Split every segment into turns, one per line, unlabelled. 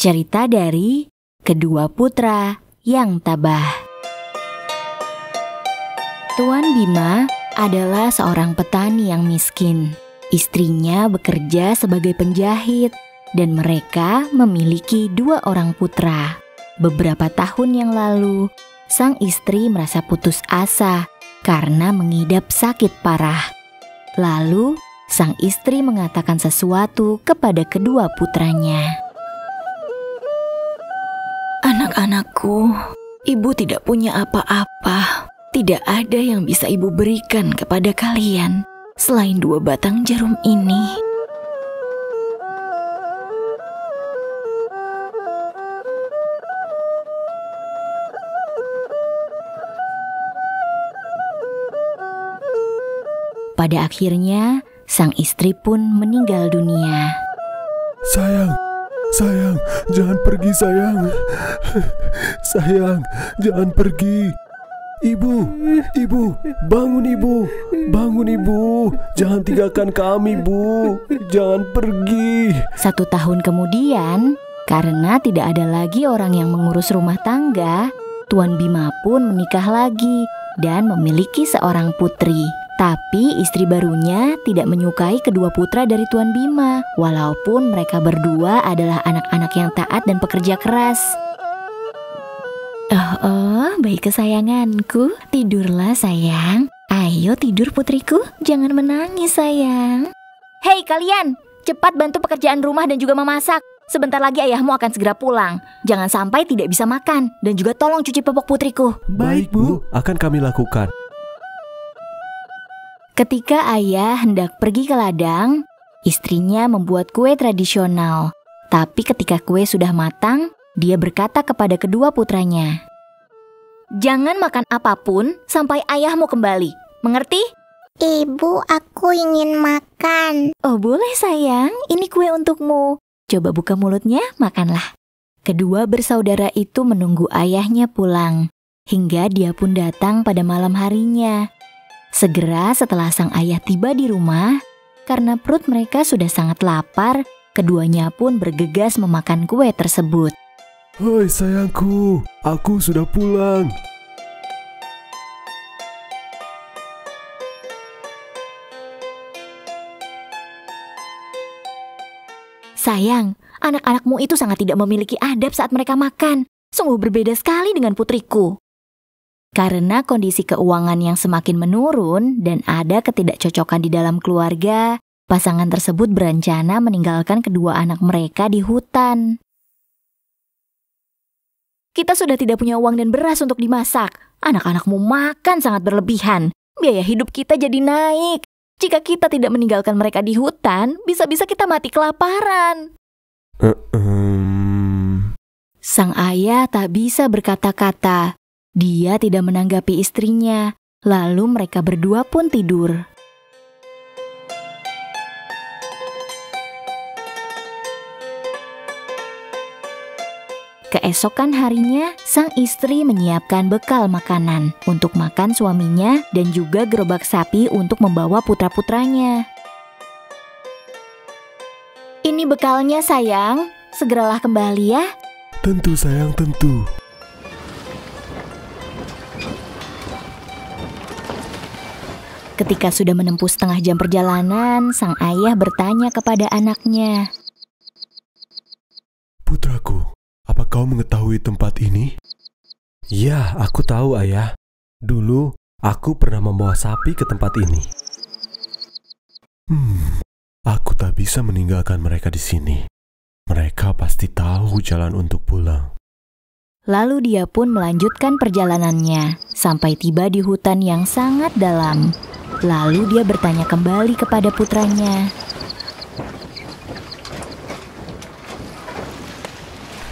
Cerita dari Kedua Putra yang Tabah. Tuan Bima adalah seorang petani yang miskin. Istrinya bekerja sebagai penjahit dan mereka memiliki 2 orang putra. Beberapa tahun yang lalu, sang istri merasa putus asa karena mengidap sakit parah. Lalu, sang istri mengatakan sesuatu kepada kedua putranya.
Anak-anakku, ibu tidak punya apa-apa. Tidak ada yang bisa ibu berikan kepada kalian selain 2 batang jarum ini.
Pada akhirnya, sang istri pun meninggal dunia.
Sayang, jangan pergi sayang. Sayang, jangan pergi. Ibu, bangun ibu. Jangan tinggalkan kami, Bu. Jangan pergi.
1 tahun kemudian, karena tidak ada lagi orang yang mengurus rumah tangga, Tuan Bima pun menikah lagi dan memiliki seorang putri. Tapi istri barunya tidak menyukai kedua putra dari Tuan Bima, walaupun mereka berdua adalah anak-anak yang taat dan pekerja keras. Oh, baik kesayanganku, tidurlah sayang. Ayo tidur putriku, jangan menangis sayang. Hei kalian, cepat bantu pekerjaan rumah dan juga memasak. Sebentar lagi ayahmu akan segera pulang. Jangan sampai tidak bisa makan, dan juga tolong cuci popok putriku.
Baik, Bu, akan kami lakukan.
Ketika ayah hendak pergi ke ladang, istrinya membuat kue tradisional. Tapi ketika kue sudah matang, dia berkata kepada kedua putranya, "Jangan makan apapun sampai ayahmu kembali. Mengerti?"
Ibu, aku ingin makan.
"Oh boleh sayang, ini kue untukmu. Coba buka mulutnya, makanlah." Kedua bersaudara itu menunggu ayahnya pulang, hingga dia pun datang pada malam harinya. Segera setelah sang ayah tiba di rumah, karena perut mereka sudah sangat lapar, keduanya pun bergegas memakan kue tersebut.
Hoi sayangku, aku sudah pulang.
Sayang, anak-anakmu itu sangat tidak memiliki adab saat mereka makan. Sungguh berbeda sekali dengan putriku. Karena kondisi keuangan yang semakin menurun dan ada ketidakcocokan di dalam keluarga, pasangan tersebut berencana meninggalkan kedua anak mereka di hutan. "Kita sudah tidak punya uang dan beras untuk dimasak. Anak-anakmu makan sangat berlebihan. Biaya hidup kita jadi naik. Jika kita tidak meninggalkan mereka di hutan, bisa-bisa kita mati kelaparan." Sang ayah tak bisa berkata-kata. Dia tidak menanggapi istrinya, lalu mereka berdua pun tidur. Keesokan harinya, sang istri menyiapkan bekal makanan untuk makan suaminya dan juga gerobak sapi untuk membawa putra-putranya. "Ini bekalnya sayang, segeralah kembali ya."
Tentu sayang, tentu.
Ketika sudah menempuh setengah jam perjalanan, sang ayah bertanya kepada anaknya,
Putraku, apa kau mengetahui tempat ini?
Ya, aku tahu ayah. Dulu, aku pernah membawa sapi ke tempat ini.
Aku tak bisa meninggalkan mereka di sini. Mereka pasti tahu jalan untuk pulang.
Lalu dia pun melanjutkan perjalanannya sampai tiba di hutan yang sangat dalam. Lalu dia bertanya kembali kepada putranya,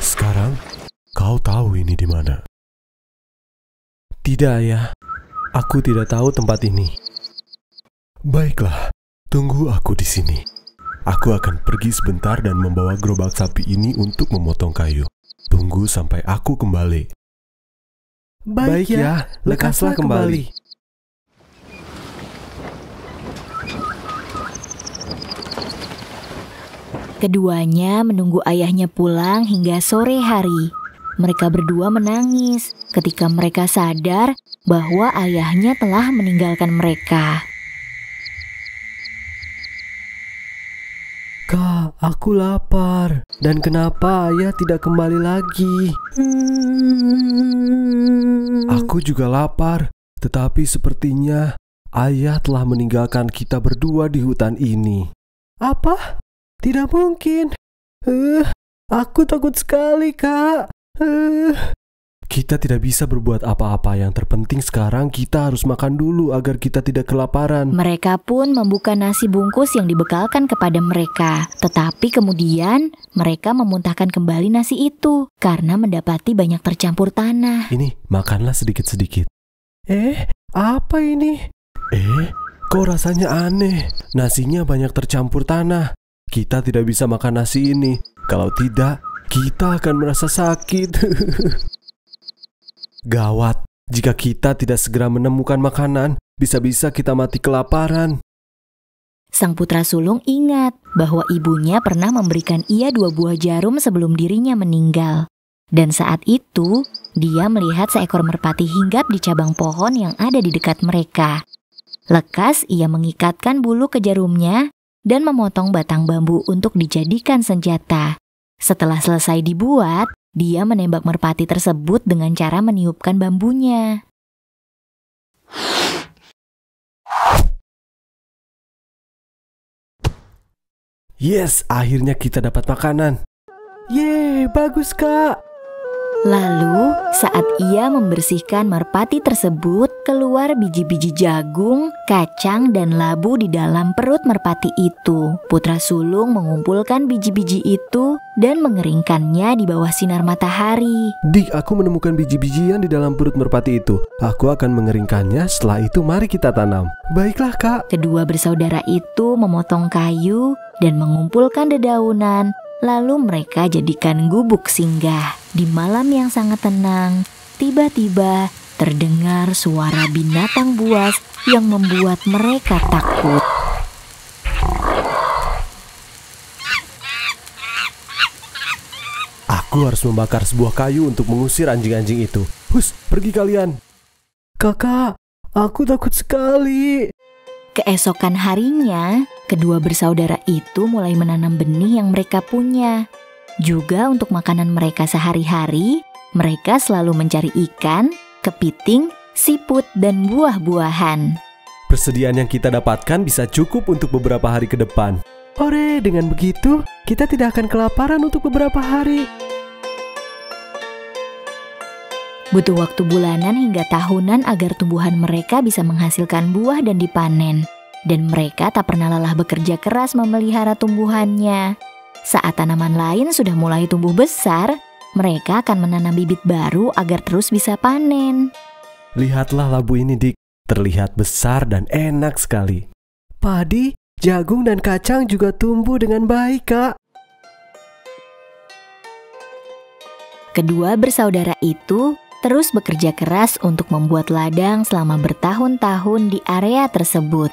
Sekarang, kau tahu ini di mana?
Tidak ayah, aku tidak tahu tempat ini.
Baiklah, tunggu aku di sini. Aku akan pergi sebentar dan membawa gerobak sapi ini untuk memotong kayu. Tunggu sampai aku kembali.
Baik ya, lekaslah kembali.
Keduanya menunggu ayahnya pulang hingga sore hari. Mereka berdua menangis ketika mereka sadar bahwa ayahnya telah meninggalkan mereka.
Kak, aku lapar. Dan kenapa ayah tidak kembali lagi? Aku juga lapar, tetapi sepertinya ayah telah meninggalkan kita berdua di hutan ini. Apa? Tidak mungkin. Aku takut sekali, Kak. Kita tidak bisa berbuat apa-apa. Yang terpenting sekarang kita harus makan dulu agar kita tidak kelaparan.
Mereka pun membuka nasi bungkus yang dibekalkan kepada mereka. Tetapi kemudian mereka memuntahkan kembali nasi itu karena mendapati banyak tercampur tanah.
Ini, makanlah sedikit-sedikit.
Apa ini?
Kok rasanya aneh? Nasinya banyak tercampur tanah. Kita tidak bisa makan nasi ini. Kalau tidak, kita akan merasa sakit. Gawat, jika kita tidak segera menemukan makanan, bisa-bisa kita mati kelaparan.
Sang putra sulung ingat bahwa ibunya pernah memberikan ia 2 buah jarum sebelum dirinya meninggal. Dan saat itu, dia melihat seekor merpati hinggap di cabang pohon yang ada di dekat mereka. Lekas ia mengikatkan bulu ke jarumnya dan memotong batang bambu untuk dijadikan senjata. Setelah selesai dibuat, dia menembak merpati tersebut dengan cara meniupkan bambunya.
Yes, akhirnya kita dapat makanan.
Yeay, bagus, Kak.
Lalu, saat ia membersihkan merpati tersebut, keluar biji-biji jagung, kacang, dan labu di dalam perut merpati itu. Putra sulung mengumpulkan biji-biji itu dan mengeringkannya di bawah sinar matahari.
Dik, aku menemukan biji-bijian di dalam perut merpati itu. Aku akan mengeringkannya, setelah itu mari kita tanam.
Baiklah, Kak.
Kedua bersaudara itu memotong kayu dan mengumpulkan dedaunan. Lalu mereka jadikan gubuk singgah. Di malam yang sangat tenang, tiba-tiba terdengar suara binatang buas yang membuat mereka takut.
Aku harus membakar sebuah kayu untuk mengusir anjing-anjing itu. Hus, pergi kalian.
Kakak, aku takut sekali.
Keesokan harinya, kedua bersaudara itu mulai menanam benih yang mereka punya. Juga untuk makanan mereka sehari-hari, mereka selalu mencari ikan, kepiting, siput, dan buah-buahan.
Persediaan yang kita dapatkan bisa cukup untuk beberapa hari ke depan.
Hore, dengan begitu, kita tidak akan kelaparan untuk beberapa hari.
Butuh waktu bulanan hingga tahunan agar tumbuhan mereka bisa menghasilkan buah dan dipanen. Dan mereka tak pernah lelah bekerja keras memelihara tumbuhannya. Saat tanaman lain sudah mulai tumbuh besar, mereka akan menanam bibit baru agar terus bisa panen.
Lihatlah labu ini, Dik. Terlihat besar dan enak sekali.
Padi, jagung, dan kacang juga tumbuh dengan baik, Kak.
Kedua bersaudara itu terus bekerja keras untuk membuat ladang selama bertahun-tahun di area tersebut.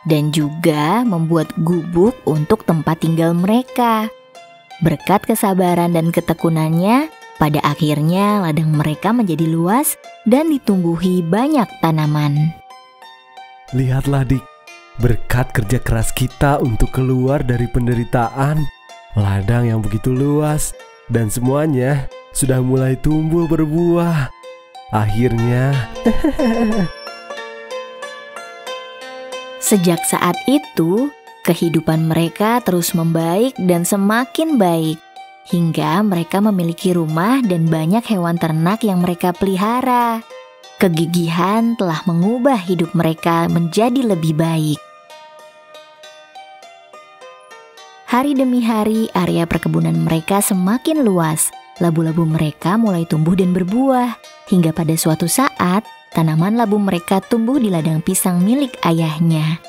Dan juga membuat gubuk untuk tempat tinggal mereka. Berkat kesabaran dan ketekunannya, pada akhirnya ladang mereka menjadi luas dan ditumbuhi banyak tanaman.
Lihatlah, Dik. Berkat kerja keras kita untuk keluar dari penderitaan, ladang yang begitu luas dan semuanya sudah mulai tumbuh berbuah. Akhirnya...
Sejak saat itu, kehidupan mereka terus membaik dan semakin baik. Hingga mereka memiliki rumah dan banyak hewan ternak yang mereka pelihara. Kegigihan telah mengubah hidup mereka menjadi lebih baik. Hari demi hari, area perkebunan mereka semakin luas. Labu-labu mereka mulai tumbuh dan berbuah. Hingga pada suatu saat, tanaman labu mereka tumbuh di ladang pisang milik ayahnya.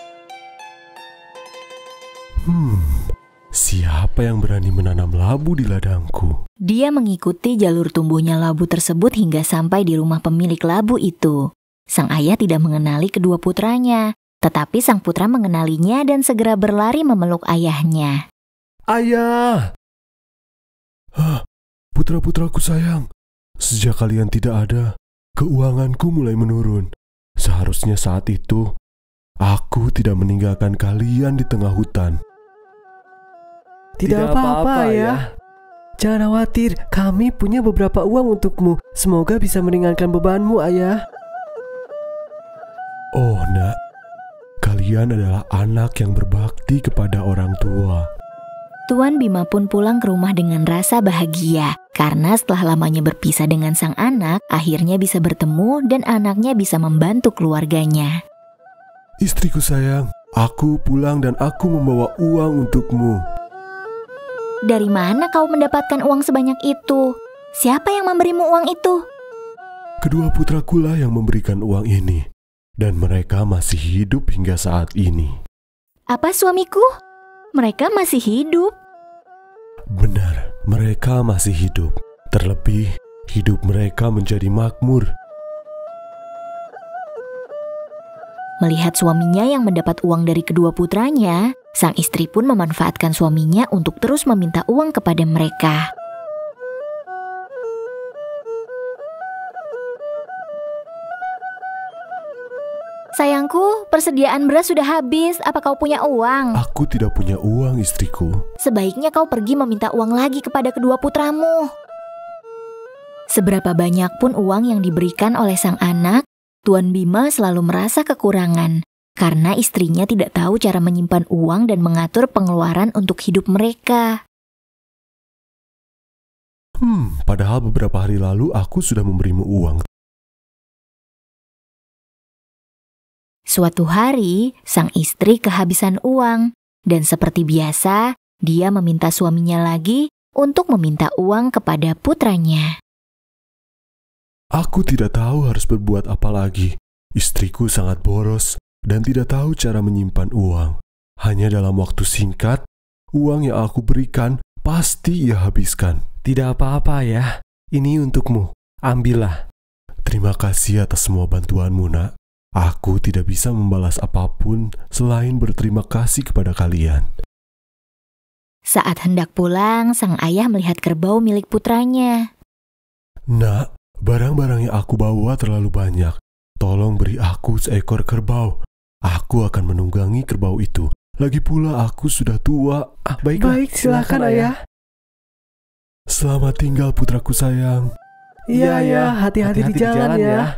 Siapa yang berani menanam labu di ladangku?
Dia mengikuti jalur tumbuhnya labu tersebut hingga sampai di rumah pemilik labu itu. Sang ayah tidak mengenali kedua putranya, tetapi sang putra mengenalinya dan segera berlari memeluk ayahnya.
Ayah!
Putra-putraku sayang, sejak kalian tidak ada, keuanganku mulai menurun. Seharusnya saat itu, aku tidak meninggalkan kalian di tengah hutan.
Tidak apa-apa, Ayah. Jangan khawatir, kami punya beberapa uang untukmu. Semoga bisa meringankan bebanmu, Ayah.
Oh, Nak, kalian adalah anak yang berbakti kepada orang tua.
Tuan Bima pun pulang ke rumah dengan rasa bahagia karena setelah lamanya berpisah dengan sang anak, akhirnya bisa bertemu dan anaknya bisa membantu keluarganya.
Istriku sayang, aku pulang dan aku membawa uang untukmu.
Dari mana kau mendapatkan uang sebanyak itu? Siapa yang memberimu uang itu?
Kedua putrakulah yang memberikan uang ini, dan mereka masih hidup hingga saat ini.
Apa suamiku? Mereka masih hidup.
Benar, mereka masih hidup. Terlebih, hidup mereka menjadi makmur.
Melihat suaminya yang mendapat uang dari kedua putranya, sang istri pun memanfaatkan suaminya untuk terus meminta uang kepada mereka. Sayangku, persediaan beras sudah habis. Apa kau punya uang?
Aku tidak punya uang, istriku.
Sebaiknya kau pergi meminta uang lagi kepada kedua putramu. Seberapa banyak pun uang yang diberikan oleh sang anak, Tuan Bima selalu merasa kekurangan karena istrinya tidak tahu cara menyimpan uang dan mengatur pengeluaran untuk hidup mereka.
Padahal beberapa hari lalu aku sudah memberimu uang.
Suatu hari, sang istri kehabisan uang dan seperti biasa, dia meminta suaminya lagi untuk meminta uang kepada putranya.
Aku tidak tahu harus berbuat apa lagi. Istriku sangat boros dan tidak tahu cara menyimpan uang. Hanya dalam waktu singkat, uang yang aku berikan pasti ia habiskan.
Tidak apa-apa ya, ini untukmu. Ambillah.
Terima kasih atas semua bantuanmu, Nak. Aku tidak bisa membalas apapun selain berterima kasih kepada kalian.
Saat hendak pulang, sang ayah melihat kerbau milik putranya.
Nak, barang-barang yang aku bawa terlalu banyak. Tolong beri aku seekor kerbau. Aku akan menunggangi kerbau itu. Lagi pula aku sudah tua.
Baik, silakan ayah.
Selamat tinggal putraku sayang.
Iya, ya, hati-hati di jalan ya.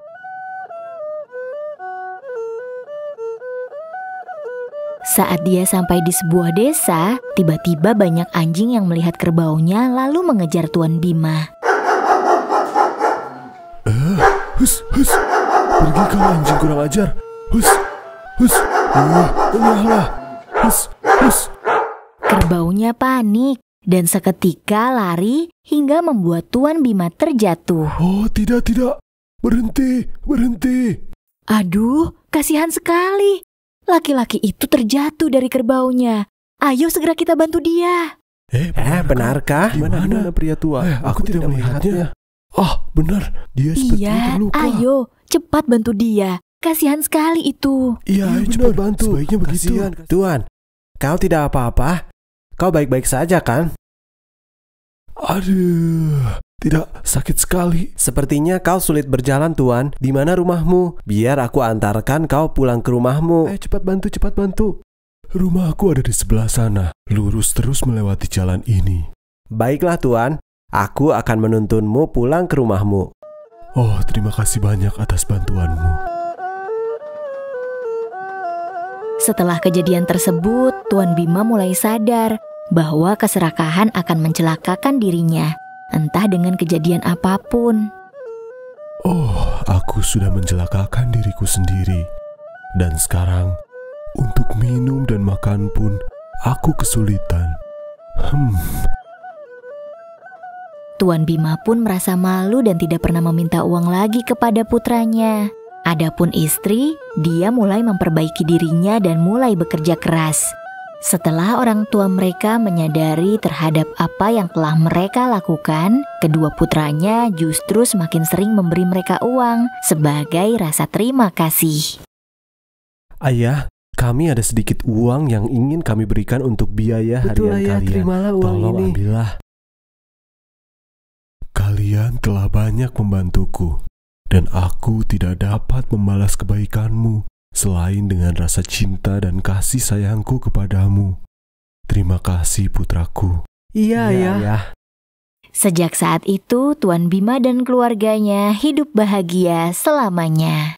Saat dia sampai di sebuah desa, tiba-tiba banyak anjing yang melihat kerbaunya lalu mengejar Tuan Bima.
Hus. Pergi kau anjing kurang ajar. Hus. Nyahlah. Hus.
Kerbaunya panik dan seketika lari hingga membuat Tuan Bima terjatuh.
Oh, tidak. Berhenti.
Aduh, kasihan sekali. Laki-laki itu terjatuh dari kerbaunya. Ayo segera kita bantu dia.
Benarkah?
Di mana
pria tua?
Aku tidak melihatnya. Benar. Dia sepertinya
Iya,
terluka.
ayo cepat bantu dia. Kasihan sekali itu.
Iya, ayo cepat bantu. Sebaiknya begitu.
Tuan, kau tidak apa-apa? Kau baik-baik saja kan?
Aduh, tidak, sakit sekali.
Sepertinya kau sulit berjalan, Tuan. Di mana rumahmu? Biar aku antarkan kau pulang ke rumahmu.
Cepat bantu. Rumahku ada di sebelah sana. Lurus terus melewati jalan ini.
Baiklah, Tuan. Aku akan menuntunmu pulang ke rumahmu.
Oh, terima kasih banyak atas bantuanmu.
Setelah kejadian tersebut, Tuan Bima mulai sadar bahwa keserakahan akan mencelakakan dirinya, entah dengan kejadian apapun.
Oh, aku sudah mencelakakan diriku sendiri. Dan sekarang, untuk minum dan makan pun, aku kesulitan.
Tuan Bima pun merasa malu dan tidak pernah meminta uang lagi kepada putranya. Adapun istri, dia mulai memperbaiki dirinya dan mulai bekerja keras. Setelah orang tua mereka menyadari terhadap apa yang telah mereka lakukan, kedua putranya justru semakin sering memberi mereka uang sebagai rasa terima kasih.
Ayah, kami ada sedikit uang yang ingin kami berikan untuk biaya
Betul,
harian
Ayah,
kalian.
terimalah uang
Tolong
ini.
ambillah.
Kalian telah banyak membantuku, dan aku tidak dapat membalas kebaikanmu selain dengan rasa cinta dan kasih sayangku kepadamu. Terima kasih putraku.
Iya,
Iya,
Ayah.
Ayah.
Sejak saat itu, Tuan Bima dan keluarganya hidup bahagia selamanya.